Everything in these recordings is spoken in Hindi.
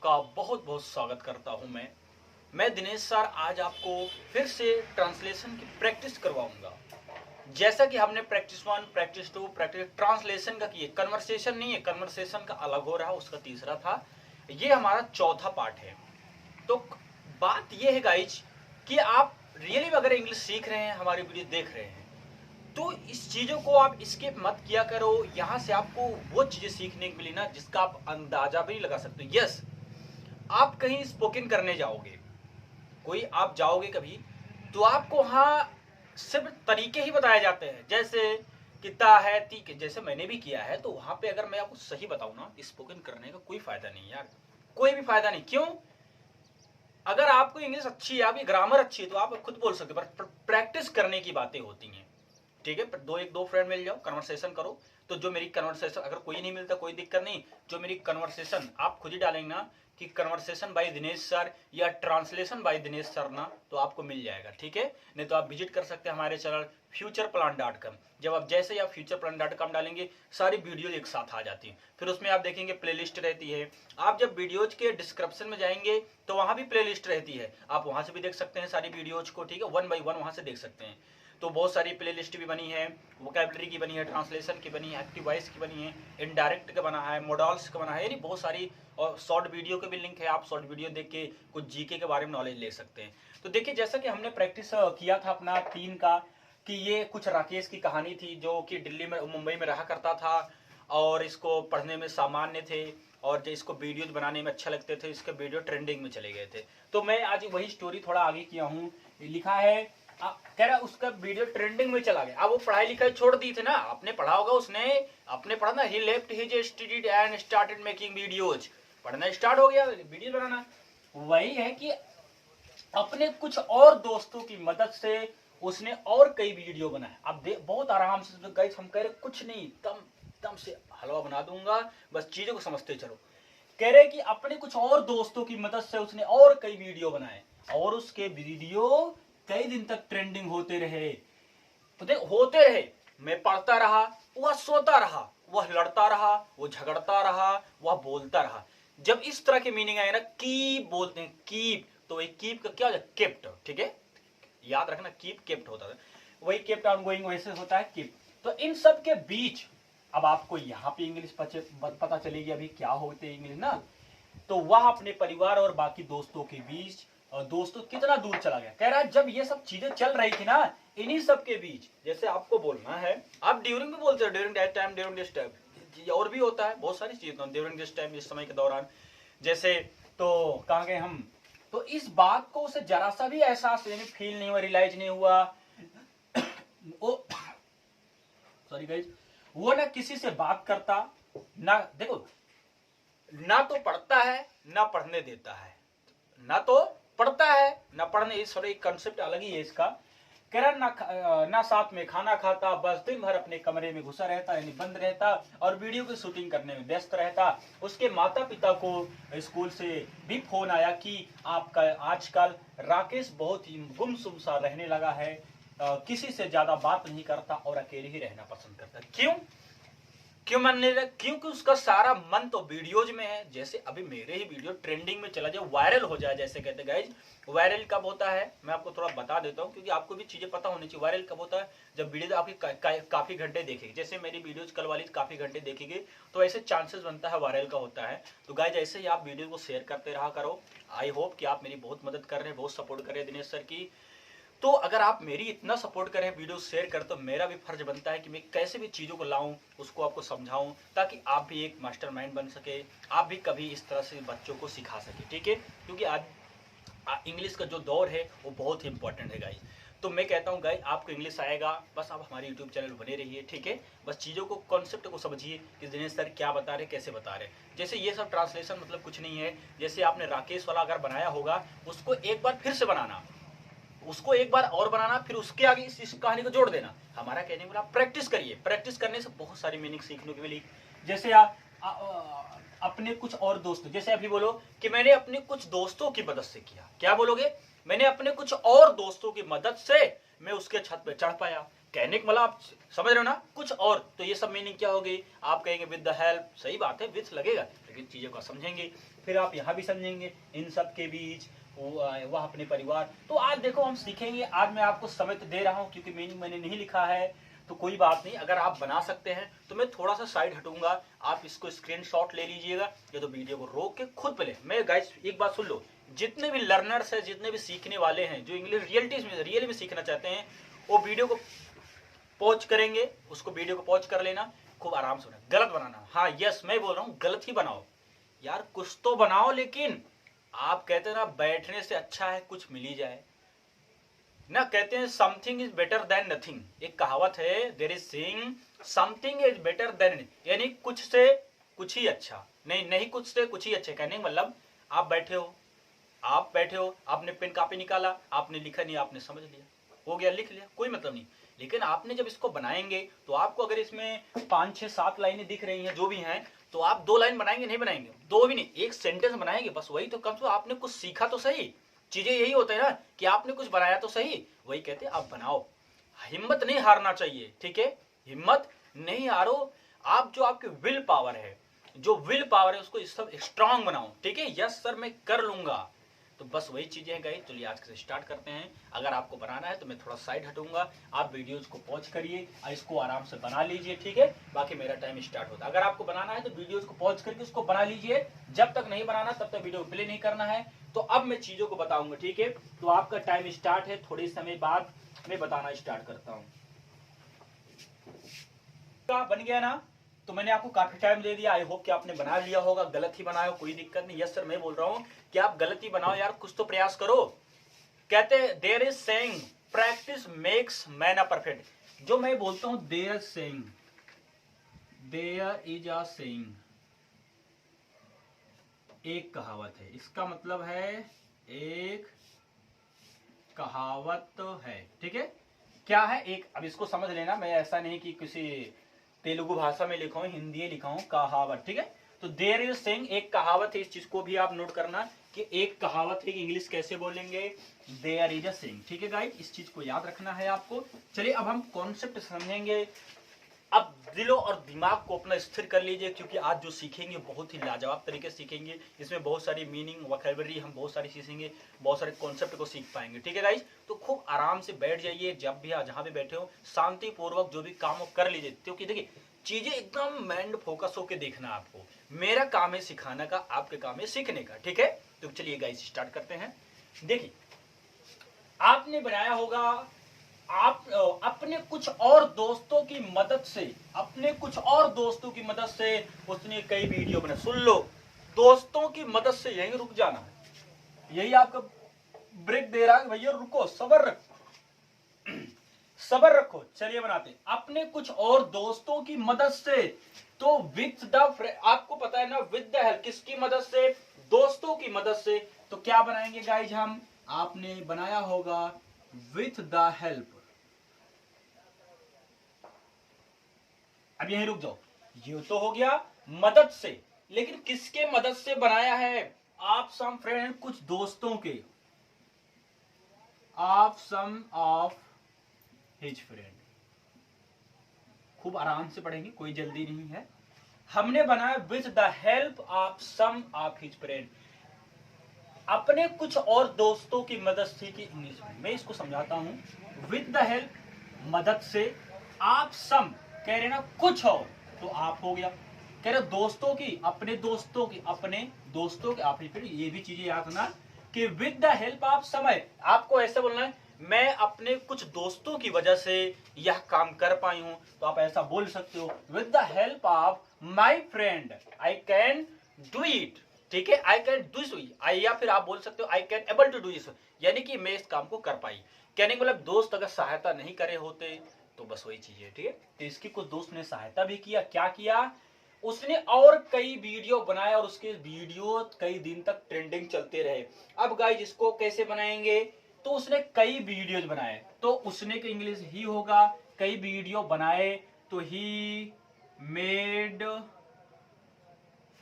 आपका बहुत बहुत स्वागत करता हूं मैं दिनेश सर आज आपको फिर से ट्रांसलेशन की प्रैक्टिस करवाऊंगा। जैसा कि हमने प्रैक्टिस 1, प्रैक्टिस 2, प्रैक्टिस ट्रांसलेशन का किए, कन्वर्सेशन नहीं है, कन्वर्सेशन का अलग हो रहा, उसका तीसरा था, ये हमारा चौथा पार्ट है। तो बात ये है गाइज कि आप रियली अगर इंग्लिश सीख रहे हैं, हमारी वीडियो देख रहे हैं, तो इस चीजों को आप स्किप मत किया करो। यहां से आपको वो चीजें सीखने को मिली ना जिसका आप अंदाजा भी नहीं लगा सकते। यस, आप कहीं स्पोकन करने जाओगे, कोई आप जाओगे कभी, तो आपको वहां सिर्फ तरीके ही बताए जाते हैं, जैसे कितना है तीक, जैसे मैंने भी किया है। तो वहां पे अगर मैं आपको सही बताऊं ना, स्पोकन करने का कोई फायदा नहीं यार, कोई भी फायदा नहीं। क्यों? अगर आपको इंग्लिश अच्छी है, आपकी ग्रामर अच्छी है, तो आप खुद बोल सकते हो, पर प्रैक्टिस करने की बातें होती हैं। ठीक है, दो फ्रेंड मिल जाओ, कन्वर्सेशन करो। तो जो मेरी कन्वर्सेशन, अगर कोई नहीं मिलता कोई दिक्कत नहीं, जो मेरी कन्वर्सेशन आप खुद ही डालेंगे ना कि कन्वर्सेशन बाय दिनेश सर या ट्रांसलेशन बाय दिनेश सर ना, तो आपको मिल जाएगा। ठीक है, नहीं तो आप विजिट कर सकते हैं हमारे चैनल futureplan.com। जब आप जैसे ही आप futureplan.com डालेंगे, सारी वीडियो एक साथ आ जाती है। फिर उसमें आप देखेंगे प्लेलिस्ट रहती है। आप जब वीडियोज के डिस्क्रिप्शन में जाएंगे तो वहां भी प्लेलिस्ट रहती है, आप वहां से भी देख सकते हैं सारी वीडियोज को। ठीक है, 1 by 1 वहां से देख सकते हैं। तो बहुत सारी प्लेलिस्ट भी बनी है, वोकैबुलरी की बनी है, ट्रांसलेशन की बनी है, एक्टिव वॉइस की बनी है, इनडायरेक्ट का बना है, मॉडल्स का बना है, यानी बहुत सारी। और शॉर्ट वीडियो के भी लिंक है, आप शॉर्ट वीडियो देख के कुछ जीके के बारे में नॉलेज ले सकते हैं। तो देखिए, जैसा कि हमने प्रैक्टिस किया था अपना 3 का, कि ये कुछ राकेश की कहानी थी जो कि दिल्ली में, मुंबई में रहा करता था, और इसको पढ़ने में सामान्य थे, और जो इसको वीडियोज बनाने में अच्छा लगते थे, इसके वीडियो ट्रेंडिंग में चले गए थे। तो मैं आज वही स्टोरी थोड़ा आगे किया हूँ। लिखा है, कह रहा उसका वीडियो ट्रेंडिंग में चला गया। अब वो पढ़ाई लिखाई छोड़ दी थी ना, आपने पढ़ा होगा, उसने अपने पढ़ा ना, he left his study and started making videos, पढ़ना स्टार्ट हो गया, वीडियो बनाना। वही है कि अपने कुछ और दोस्तों की मदद से उसने और कई वीडियो बनाए। अब बहुत आराम से गाइस, हम कह रहे कुछ नहीं, दम से हलवा बना दूंगा, बस चीजों को समझते चलो। कह रहे कि अपने कुछ और दोस्तों की मदद से उसने और कई वीडियो बनाए, और उसके वीडियो कई दिन तक ट्रेंडिंग होते रहे। तो देख, होते रहे, मैं पढ़ता रहा, वह सोता रहा, वह लड़ता रहा, वो झगड़ता रहा, वह बोलता रहा। जब इस तरह के मीनिंग आए ना, कीप बोलते हैं, कीप, तो वही कीप का क्या हो जाए, केप्ट। ठीक है, याद रखना, कीप केप्ट होता है, वही केप्ट ऑन गोइंग वैसे होता है कीप। तो इन सब के बीच अब आपको यहाँ पे इंग्लिश पता चलेगी अभी क्या होते हैं इंग्लिश ना। तो वह अपने परिवार और बाकी दोस्तों के बीच, और दोस्तों कितना दूर चला गया। कह रहा है जब ये सब चीजें चल रही थी ना, इन्हीं सब के बीच, जैसे आपको बोलना है, आप ड्यूरिंग भी बोलते हो, during that time, during this time, और भी होता है बहुत सारी चीजें, ड्यूरिंग दिस टाइम, इस समय के दौरान। जैसे तो कहाँ गए हम, तो इस बात को उसे जरा सा भी एहसास फील नहीं हुआ, रियलाइज नहीं हुआ। वो सॉरी गाइस, वो ना किसी से बात करता, ना देखो, ना तो पढ़ता है ना पढ़ने देता है, ना तो पढ़ता है ना पढ़ने, इस थोड़ा एक कंसेप्ट अलग ही है इसका। कह रहा ना साथ में खाना खाता, बस दिन भर अपने कमरे में घुसा रहता, यानी बंद रहता, और वीडियो की शूटिंग करने में व्यस्त रहता। उसके माता पिता को स्कूल से भी फोन आया कि आपका आजकल राकेश बहुत ही गुमसुम सा रहने लगा है, किसी से ज्यादा बात नहीं करता और अकेले ही रहना पसंद करता। क्यों मानने लगा? क्योंकि उसका सारा मन तो वीडियोज में है। जैसे अभी मेरे ही वीडियो ट्रेंडिंग में चला जाए, वायरल हो जाए, जैसे कहते गाइज। वायरल कब होता है मैं आपको थोड़ा बता देता हूँ, क्योंकि आपको भी चीजें पता होनी चाहिए। वायरल कब होता है? जब वीडियो आपकी काफी घंटे देखेगी, जैसे मेरी वीडियोज कल वाली काफी घंटे देखेगी, तो ऐसे चांसेस बनता है वायरल का होता है। तो गाइज ऐसे ही आप वीडियो को शेयर करते रहा करो। आई होप कि आप मेरी बहुत मदद कर रहे हैं, बहुत सपोर्ट कर रहे हैं दिनेश सर की। तो अगर आप मेरी इतना सपोर्ट करें, वीडियो शेयर करें, तो मेरा भी फर्ज बनता है कि मैं कैसे भी चीज़ों को लाऊं, उसको आपको समझाऊं, ताकि आप भी एक मास्टरमाइंड बन सके, आप भी कभी इस तरह से बच्चों को सिखा सके। ठीक है, क्योंकि आज इंग्लिश का जो दौर है वो बहुत ही इंपॉर्टेंट है गाइस। तो मैं कहता हूँ गाइस, आपको इंग्लिश आएगा, बस आप हमारे यूट्यूब चैनल बने रहिए। ठीक है, बस चीज़ों को, कॉन्सेप्ट को समझिए कि दिनेश सर क्या बता रहे, कैसे बता रहे। जैसे ये सब ट्रांसलेशन मतलब कुछ नहीं है। जैसे आपने राकेश वाला अगर बनाया होगा, उसको एक बार फिर से बनाना, उसको एक बार और बनाना, फिर उसके आगे इस कहानी को जोड़ देना। हमारा कहने वाला प्रैक्टिस करिए, प्रैक्टिस करने से बहुत सारी मीनिंग सीखने को मिली। जैसे अपने कुछ और दोस्तों, जैसे अभी बोलो कि मैंने अपने कुछ दोस्तों की मदद से किया, क्या बोलोगे? मैंने अपने कुछ और दोस्तों की मदद से मैं उसके छत पे चढ़ पाया। कहने का मतलब आप समझ रहे हो ना, कुछ और। तो ये सब मीनिंग क्या होगी? आप कहेंगे विद द हेल्प, सही बात है, विथ लगेगा, तक चीज़ों को समझेंगे, फिर आप यहाँ भी समझेंगे इन सब के बीच वह अपने परिवार। तो आज देखो हम सीखेंगे, आज मैं आपको समय तो दे रहा हूँ क्योंकि मीनिंग मैंने नहीं लिखा है, तो कोई बात नहीं, अगर आप बना सकते हैं तो मैं थोड़ा सा साइड हटूंगा, आप इसको स्क्रीनशॉट ले लीजिएगा या तो वीडियो को रोक के खुद पहले। मैं गाइस एक बात सुन लो, जितने भी लर्नर्स हैं, जितने भी सीखने वाले हैं, जो इंग्लिश रियली में सीखना चाहते हैं, वो वीडियो को पॉज करेंगे, उसको वीडियो को पॉज कर लेना, खूब आराम से गलत बनाना। हाँ यस, मैं बोल रहा हूँ गलत ही बनाओ यार, कुछ तो बनाओ, लेकिन आप कहते हैं ना बैठने से अच्छा है कुछ मिल ही जाए ना, कहते हैं something is better than nothing, एक कहावत है, there is saying something is better than, यानी कुछ से कुछ ही अच्छा, नहीं कुछ से कुछ ही अच्छा, कहने मतलब आप बैठे हो, आपने पेन कॉपी निकाला, आपने लिखा नहीं, आपने समझ लिया, हो गया, लिख लिया, कोई मतलब नहीं। लेकिन आपने जब इसको बनाएंगे तो आपको अगर इसमें 5 6 7 लाइनें दिख रही हैं जो भी हैं, तो आप 2 लाइन बनाएंगे, नहीं बनाएंगे, 2 भी नहीं, एक सेंटेंस बनाएंगे बस, वही तो कम से कम आपने कुछ सीखा तो सही। चीजें यही होता है ना कि आपने कुछ बनाया तो सही, वही कहते हैं आप बनाओ, हिम्मत नहीं हारना चाहिए, ठीक है, हिम्मत नहीं हारो, आप जो आपकी विल पावर है, उसको सब स्ट्रांग बनाओ, ठीक है, यस सर मैं कर लूंगा। तो बस वही चीजें हैं गाइस, चलिए आज से स्टार्ट करते हैं। अगर आपको बनाना है तो मैं थोड़ा साइड हटूंगा, आप वीडियोज को पॉज करिए, इसको आराम से बना लीजिए, ठीक है, बाकी मेरा टाइम स्टार्ट होता है। अगर आपको बनाना है तो वीडियोज को पॉज करके उसको बना लीजिए, जब तक नहीं बनाना तब तक वीडियो प्ले नहीं करना है। तो अब मैं चीजों को बताऊंगा, ठीक है, तो आपका टाइम स्टार्ट है, थोड़े समय बाद मैं बताना स्टार्ट करता हूँ। बन गया ना, तो मैंने आपको काफी टाइम दे दिया, आई होप कि आपने बना लिया होगा, गलत ही बनाया हो कोई दिक्कत नहीं, यस सर मैं बोल रहा हूँ कि आप गलत ही बनाओ यार, कुछ तो प्रयास करो। कहते हैं there is saying practice makes man a perfect, जो मैं बोलता हूं there saying, there is a saying, एक कहावत है, इसका मतलब है एक कहावत है, ठीक है, क्या है एक, अब इसको समझ लेना, मैं ऐसा नहीं कि किसी तेलुगु भाषा में लिखा हूं, हिंदी लिखा हूं, कहावत, ठीक है, तो देयर इज सेइंग एक कहावत है, इस चीज को भी आप नोट करना कि एक कहावत है, इंग्लिश कैसे बोलेंगे, देयर इज अ सेइंग, ठीक है गाइस, इस चीज को याद रखना है आपको। चलिए अब हम कॉन्सेप्ट समझेंगे, अब दिलो और दिमाग को अपना स्थिर कर लीजिए, क्योंकि आज जो सीखेंगे बहुत ही लाजवाब तरीके से सीखेंगे, इसमें बहुत सारी मीनिंग वोकैबुलरी हम बहुत सारी सीखेंगे, बहुत सारे कॉन्सेप्ट को सीख पाएंगे, ठीक है गाइस, तो खूब आराम से बैठ जाइए, जब भी जहां भी बैठे हो शांति पूर्वक जो भी काम कर लीजिए, क्योंकि देखिए चीजें एकदम माइंड फोकस होकर देखना आपको, मेरा काम है सिखाने का, आपके काम है सीखने का, ठीक है। तो चलिए गाइस स्टार्ट करते हैं। देखिए आपने बनाया होगा, आप अपने कुछ और दोस्तों की मदद से, उसने कई वीडियो बना, सुन लो, दोस्तों की मदद से, यहीं रुक जाना है, यही आपका ब्रेक दे रहा है, भैया रुको, सबर रखो, चलिए बनाते, अपने कुछ और दोस्तों की मदद से, तो विथ द, आपको पता है ना विद द हेल्प, किसकी मदद से, दोस्तों की मदद से, तो क्या बनाएंगे गाइज हम, आपने बनाया होगा विथ द हेल्प, अब यहीं रुक जाओ, ये तो हो गया मदद से, लेकिन किसके मदद से बनाया है, आप सम फ्रेंड, कुछ दोस्तों के, आप सम ऑफ हिज फ्रेंड, खूब आराम से पढ़ेंगे, कोई जल्दी नहीं है, हमने बनाया with the help of some of his friend, अपने कुछ और दोस्तों की मदद से, की इंग्लिश में मैं इसको समझाता हूं, विद द हेल्प मदद से, आप सम कह रहे ना कुछ और, तो आप हो गया, कह रहे दोस्तों की, अपने दोस्तों की, आप फिर ये भी चीजें याद रखना कि विद द हेल्प ऑफ समय, आपको ऐसे बोलना है मैं अपने कुछ दोस्तों की वजह से यह काम कर पाई हूं, तो आप ऐसा बोल सकते हो with the help of my friend I can do it, ठीक है, आई कैन डू दिस, या फिर आप बोल सकते हो I can able to do this, यानी कि मैं इस काम को कर पाई, कहने का मतलब दोस्त अगर सहायता नहीं करे होते तो बस वही चीज है, ठीक है, तो इसकी कुछ दोस्त ने सहायता भी किया, क्या किया, उसने और कई वीडियो बनाए और उसके वीडियो कई दिन तक ट्रेंडिंग चलते रहे। अब गाइस इसको कैसे बनाएंगे, तो उसने कई वीडियोज बनाए, तो उसने का इंग्लिश ही होगा, कई वीडियो बनाए, तो ही मेड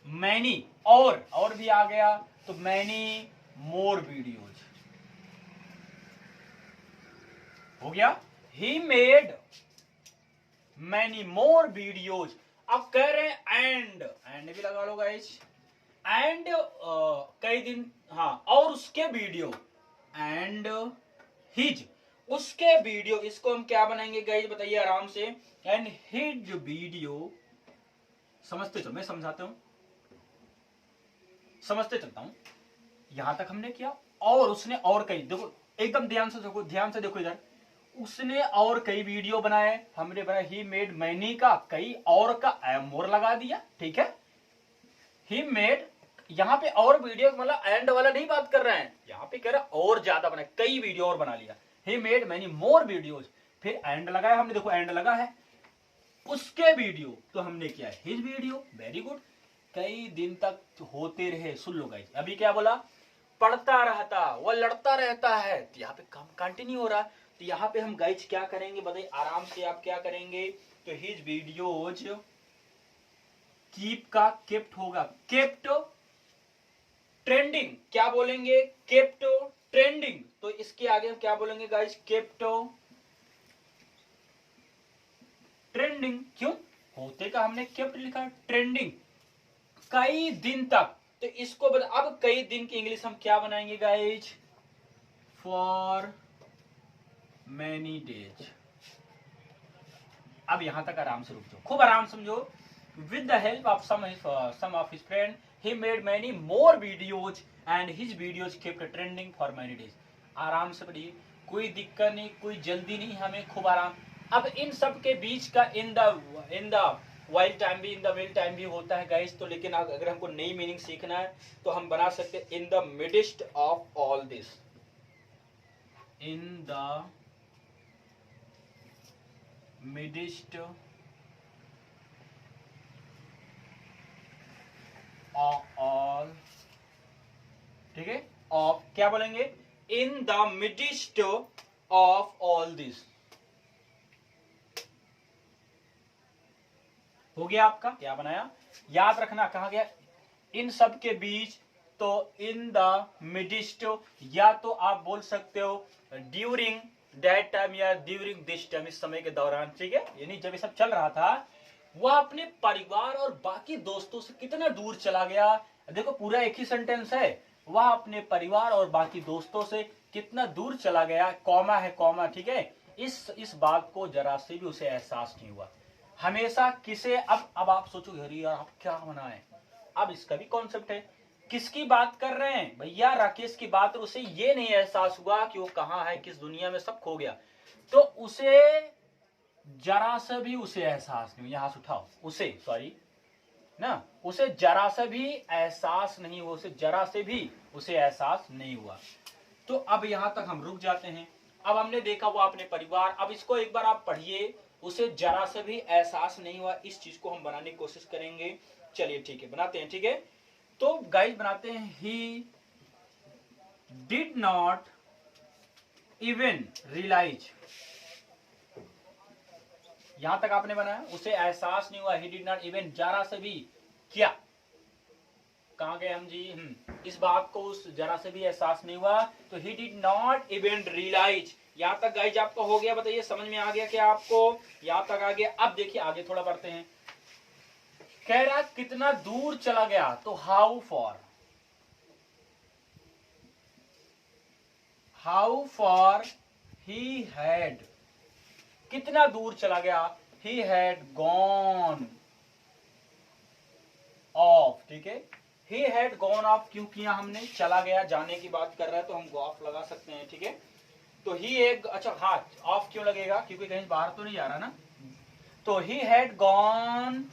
मैनी, और भी आ गया, तो मैनी मोर वीडियोज, हो गया, ही मेड मैनी मोर वीडियोज, अब कह रहे हैं एंड भी लगा लो गाइस, एंड कई दिन, हाँ, और उसके वीडियो, एंड हिज, उसके वीडियो, इसको हम क्या बनाएंगे गाइस बताइए आराम से, एंड हिज वीडियो, समझते चलो, मैं समझाता हूं, समझते चलता हूं, यहां तक हमने किया। और उसने और कई, देखो एकदम ध्यान से देखो, ध्यान से देखो इधर, उसने और कई वीडियो बनाए, हमने बनाया ही मेड मैनी का कई और का मोर लगा दिया, ठीक है। ही मेड, यहाँ पे और वीडियो मतलब एंड वाला नहीं बात कर रहे हैं, यहाँ पे कह रहा और ज्यादा बना, कई वीडियो और बना लिया, ही मेड मैनी मोर वीडियोज, फिर एंड लगाया हमने, देखो एंड लगा है, उसके वीडियो तो हमने किया है हिज वीडियो, वेरी गुड, कई दिन तक होते रहे, सुन लो गाइस, अभी क्या बोला, पढ़ता रहता, वो लड़ता रहता है, तो यहाँ पे काम कंटिन्यू हो रहा है, तो यहाँ पे हम गाइस क्या करेंगे बताइए आराम से, आप क्या करेंगे, तो हिज वीडियोज, कीप का केप्ट होगा, केप्ट ट्रेंडिंग, क्या बोलेंगे, केप्ट ट्रेंडिंग, तो इसके आगे हम क्या बोलेंगे गाइस, केप्ट ट्रेंडिंग, क्यों, होते का हमने केप्ट लिखा, ट्रेंडिंग कई दिन तक, तो इसको अब कई दिन की इंग्लिश हम क्या बनाएंगे गाइज, फॉर मैनी डेज। अब यहां तक आराम से रुक जाओ, खूब आराम समझो, with the help of some of his friend he made many more videos and his videos kept trending for many days. आराम से पढ़िए, कोई दिक्कत नहीं, कोई जल्दी नहीं, हमें खूब आराम। अब इन सब के बीच का इन द वाइल टाइम भी, इन द विल टाइम भी होता है गाइस, तो लेकिन अगर हमको नई मीनिंग सीखना है तो हम बना सकते हैं in the midst of all this, in the midst of all, ठीक है, ऑफ क्या बोलेंगे, in the midst of all this, हो गया आपका, क्या बनाया, याद रखना कहा गया, इन सब के बीच, तो इन द मिडिस्ट, या तो आप बोल सकते हो ड्यूरिंग दैट टाइम या ड्यूरिंग दिस टाइम, इस समय के दौरान, ठीक है, यानी जब ये सब चल रहा था, वह अपने परिवार और बाकी दोस्तों से कितना दूर चला गया, देखो पूरा एक ही सेंटेंस है, वह अपने परिवार और बाकी दोस्तों से कितना दूर चला गया, कॉमा है कॉमा, ठीक है, इस बात को जरा से भी उसे एहसास नहीं हुआ, हमेशा किसे, अब आप सोचोगे अरे यार आप क्या बनाए, अब इसका भी कॉन्सेप्ट है, किसकी बात कर रहे हैं भैया, राकेश की बात, उसे ये नहीं एहसास हुआ कि वो कहाँ है, किस दुनिया में, सब खो गया, तो उसे जरा सा भी उसे एहसास नहीं, यहां से उठाओ, उसे सॉरी ना, उसे जरा सा भी एहसास नहीं हुआ, उसे जरा से भी उसे एहसास नहीं हुआ। तो अब यहां तक हम रुक जाते हैं, अब हमने देखा वो अपने परिवार, अब इसको एक बार आप पढ़िए, उसे जरा से भी एहसास नहीं हुआ, इस चीज को हम बनाने की कोशिश करेंगे, चलिए ठीक है बनाते हैं, ठीक है, तो गाइस बनाते हैं, he did not even realise, यहां तक आपने बनाया, उसे एहसास नहीं हुआ, ही डिड नॉट इवन, जरा से भी, क्या, कहां गए हम जी, इस बात को उस जरा से भी एहसास नहीं हुआ, तो he did not even realise, यहां तक गाइज आपको हो गया, बताइए समझ में आ गया क्या आपको, यहां तक आ गया। अब देखिए आगे थोड़ा बढ़ते हैं, कह रहा कितना दूर चला गया, तो हाउ फॉर ही हैड, कितना दूर चला गया, ही हैड गॉन ऑफ, ठीक है, ही हैड गॉन ऑफ क्यों किया हमने, चला गया, जाने की बात कर रहा है तो हम ऑफ लगा सकते हैं, ठीक है, तो ही एक, अच्छा हाँ ऑफ क्यों लगेगा, क्योंकि कहीं बाहर तो नहीं जा रहा ना, तो ही हैड गॉन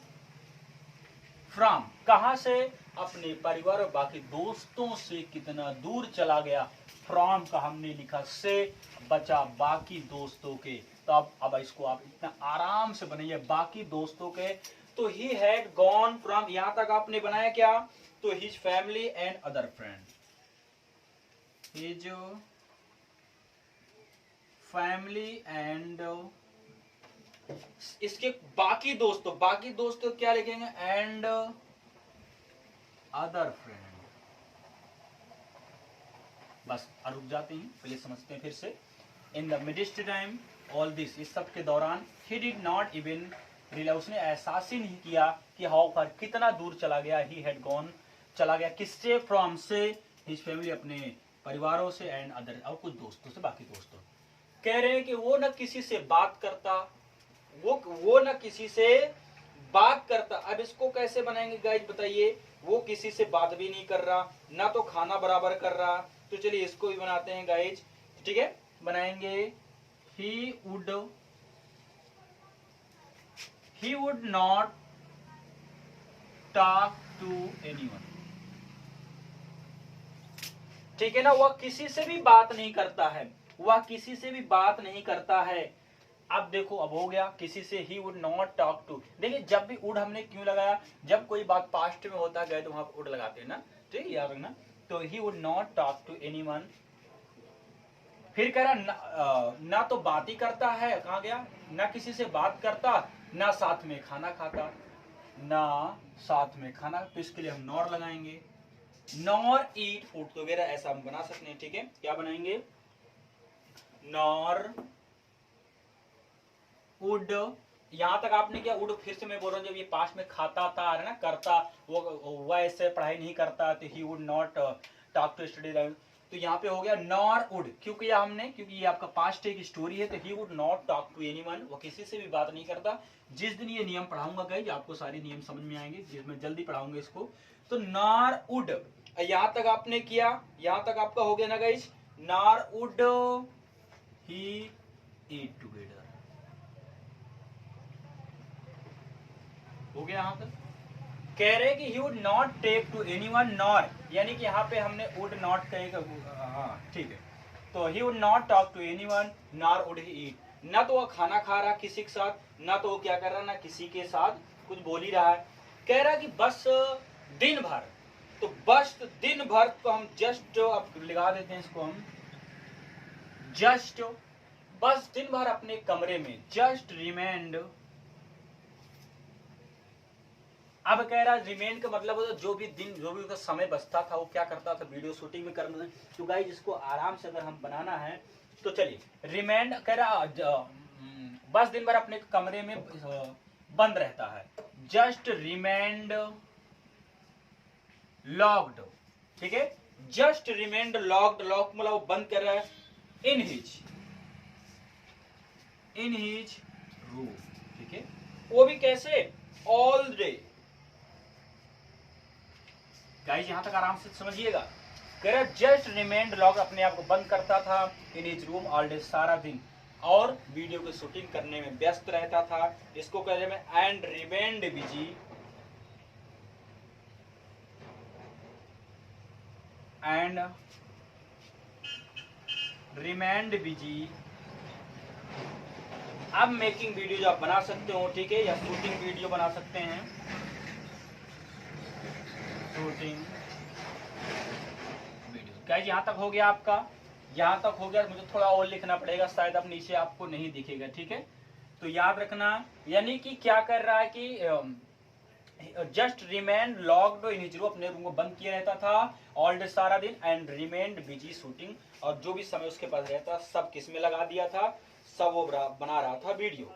फ्रॉम, कहां से, अपने परिवार और बाकी दोस्तों से कितना दूर चला गया, फ्रॉम का हमने लिखा से, बचा बाकी दोस्तों के, तो अब इसको आप इतना आराम से बनाइए, बाकी दोस्तों के, तो ही हैड गॉन फ्रॉम, यहां तक आपने बनाया क्या, तो his family and other friend, his family and, इसके बाकी दोस्तों क्या लिखेंगे, एंड अदर फ्रेंड, बस रुक जाते हैं, पहले समझते हैं फिर से, in the midst time all this, इस सब के दौरान, he did not even realize, उसने एहसास ही नहीं किया कि हाउ फार, कितना दूर चला गया, ही हैड गॉन, चला गया, किससे, फ्रॉम से, हिज फैमिली अपने परिवारों से, एंड अदर और कुछ दोस्तों से, बाकी दोस्तों। कह रहे हैं कि वो न किसी से बात करता, वो न किसी से बात करता। अब इसको कैसे बनाएंगे गाइज बताइए, वो किसी से बात भी नहीं कर रहा, ना तो खाना बराबर कर रहा। तो चलिए इसको भी बनाते हैं गाइज, ठीक है, बनाएंगे he would not talk to anyone, ठीक है ना, वह किसी से भी बात नहीं करता है, वह किसी से भी बात नहीं करता है। अब देखो, अब हो गया किसी से, he would not talk to. देखिए जब भी वुड हमने क्यों लगाया, जब कोई बात पास्ट में होता है तो वहां वुड लगाते हैं ना, ठीक है, याद रखना। तो he would not talk to anyone. फिर कह रहा ना तो बात ही करता है, कहां गया, ना किसी से बात करता, ना साथ में खाना खाता, ना साथ में खाना, तो इसके लिए हम नॉर लगाएंगे, नॉर ईट फूड टुगेदर, ऐसा हम बना सकते हैं, ठीक है। क्या बनाएंगे, नॉर वुड, यहां तक आपने क्या, वुड फिर से मैं बोल रहा हूं, जब ये पास्ट में खाता था ना, करता, वो ऐसे पढ़ाई नहीं करता, तो he would not talk to study, तो यहाँ पे हो गया नॉर वुड, क्योंकि ये आपका पास्ट एक स्टोरी है, तो he would not talk to anyone, वो किसी से भी बात नहीं करता। जिस दिन ये नियम पढ़ाऊंगा गाइस, आपको सारे नियम समझ में आएंगे, जिसमें जल्दी पढ़ाऊंगा इसको। तो नॉर वुड, यहां तक आपने किया, यहां तक आपका हो गया ना guys, nor would he eat together, हो गया यहां तक। कह रहे कि he would not take to anyone nor, यानी कि यहाँ पे हमने वुड नॉट कहेगा, हाँ ठीक है। तो he would not talk to anyone nor would he eat, ना तो वो खाना खा रहा किसी के साथ, ना तो वो क्या कर रहा, ना किसी के साथ कुछ बोल ही रहा है। कह रहा कि बस दिन भर, तो बस दिन भर, तो हम जस्ट, अब लगा देते हैं इसको हम, जस्ट, बस दिन भर अपने कमरे में, जस्ट रिमेंड। अब कह रहा रिमेन का मतलब होता जो भी दिन, जो भी उसका समय बचता था, वो क्या करता था, वीडियो शूटिंग में करना है। तो गाइस इसको आराम से अगर हम बनाना है, तो चलिए, रिमेंड कह रहा बस दिन भर अपने कमरे में बंद रहता है, जस्ट रिमेंड लॉक्ड, ठीक है, जस्ट रिमेंड लॉक्ड, लॉक मतलब वो बंद कर रहा है, इन हिज रूम, ठीक है, वो भी कैसे, ऑल डे। गाइस यहां तक आराम से समझिएगा, कह रहा जस्ट रिमेंड लॉक, अपने आप को बंद करता था, in his room all day, सारा दिन, और वीडियो की शूटिंग करने में व्यस्त रहता था। इसको कह रहे हैं and remained busy, and remained busy. अब मेकिंग वीडियो आप बना सकते हो, ठीक है, या शूटिंग वीडियो बना सकते हैं, शूटिंग वीडियो। गाइस यहां तक हो गया आपका, यहां तक हो गया, मुझे थोड़ा और लिखना पड़ेगा, शायद अब नीचे आपको नहीं दिखेगा, ठीक है। तो याद रखना, यानी कि क्या कर रहा है कि just remain locked in his room, अपने रूम को बंद किया रहता था ऑल डे, सारा दिन, एंड रिमेन्ड बिजी शूटिंग, और जो भी समय उसके पास रहता सब किस में लगा दिया था, सब वो बना रहा था वीडियो,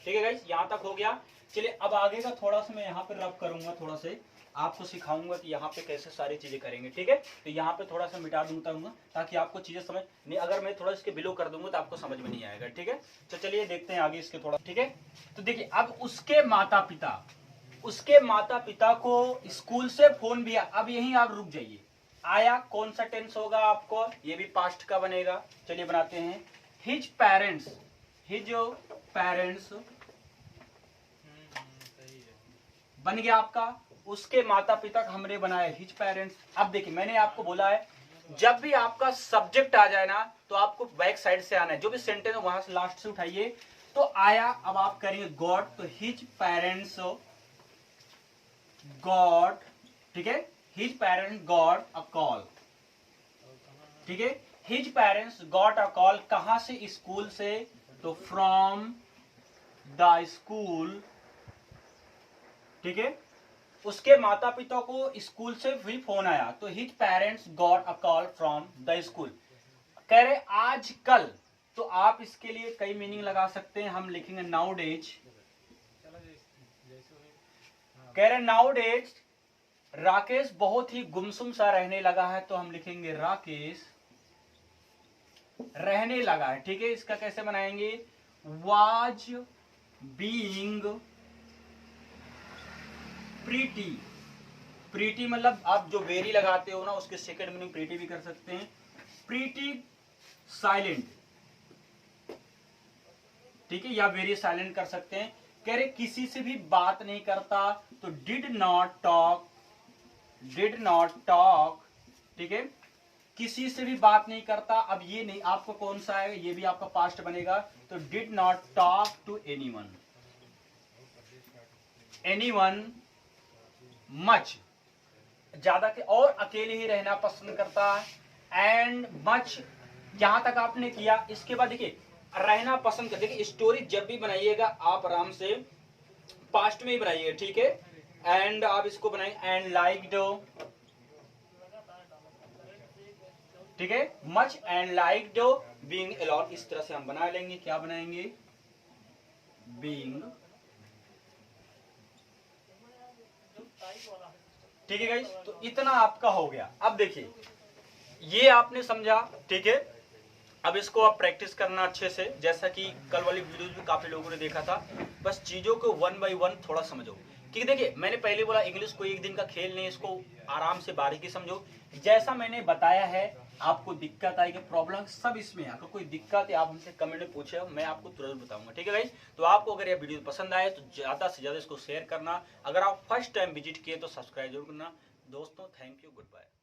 ठीक है गाइस, यहां तक हो गया। चलिए अब आगे का थोड़ा सा मैं यहाँ पे रब करूंगा, थोड़ा से आपको सिखाऊंगा कि यहाँ पे कैसे सारी चीजें करेंगे, ठीक है। तो यहाँ पे थोड़ा सा मिटा दूंगा ताकि आपको चीजें समझ नहीं, अगर मैं थोड़ा इसके बिलो कर दूंगा तो आपको समझ में नहीं आएगा, ठीक है। तो चलिए देखते हैं आगे इसके थोड़ा, ठीक है। तो देखिए अब उसके माता पिता को स्कूल से फोन भी, अब यहीं आप रुक जाइए, आया, कौन सा टेंस होगा आपको, ये भी पास्ट का बनेगा। चलिए बनाते हैं, हिज पेरेंट्स बन गया आपका, उसके माता पिता हमने बनाया हिज पेरेंट्स। अब देखिए मैंने आपको बोला है, जब भी आपका सब्जेक्ट आ जाए ना, तो आपको बैक साइड से आना है, जो भी सेंटेंस है वहां से लास्ट से उठाइए। तो आया, अब आप करेंगे गॉड, तो हिज पेरेंट्स गॉड, ठीक है, his parents God a call, ठीक है, his parents got a call, कहां से, स्कूल से, तो फ्रॉम द स्कूल, ठीक है, उसके माता पिता को स्कूल से भी फोन आया, तो his parents got a call from the school. कह रहे आजकल, तो आप इसके लिए कई मीनिंग लगा सकते हैं, हम लिखेंगे नाउडेज, कह रहे नाउडेज राकेश बहुत ही गुमसुम सा रहने लगा है, तो हम लिखेंगे राकेश रहने लगा है। ठीक है, इसका कैसे बनाएंगे, वाज बीइंग प्रीटी। प्रीटी मतलब आप जो वेरी लगाते हो ना, उसके सेकंड मीनिंग प्रीटी भी कर सकते हैं। प्रीटी साइलेंट, ठीक है, या वेरी साइलेंट कर सकते हैं। कह रहे किसी से भी बात नहीं करता, तो did not talk, did not talk, ठीक है, किसी से भी बात नहीं करता। अब ये नहीं, आपको कौन सा है, ये भी आपका पास्ट बनेगा, तो did not talk to anyone, anyone much, ज्यादा के और अकेले ही रहना पसंद करता है। एंड मच जहां तक आपने किया, इसके बाद देखिए रहना पसंद कर, देखिए स्टोरी जब भी बनाइएगा आप आराम से पास्ट में ही बनाइएगा, ठीक है। एंड आप इसको बनाएंगे एंड लाइक्ड, ठीक है, much and liked being alone, इस तरह से हम बना लेंगे। क्या बनाएंगे, बीइंग, ठीक है गाइस, तो इतना आपका हो गया। अब देखिए ये आपने समझा, ठीक है। अब इसको आप प्रैक्टिस करना अच्छे से, जैसा कि कल वाली वीडियोस भी काफी लोगों ने देखा था। बस चीजों को वन बाय वन थोड़ा समझो, क्योंकि देखिए मैंने पहले बोला इंग्लिश कोई एक दिन का खेल नहीं, इसको आराम से बारीकी समझो। जैसा मैंने बताया है, आपको दिक्कत आएगी, प्रॉब्लम सब इसमें है। अगर कोई दिक्कत है आप हमसे कमेंट में पूछे, मैं आपको तुरंत बताऊंगा, ठीक है गाइस। तो आपको अगर यह वीडियो पसंद आए तो ज्यादा से ज्यादा इसको शेयर करना। अगर आप फर्स्ट टाइम विजिट किए तो सब्सक्राइब जरूर करना। दोस्तों थैंक यू, गुड बाय।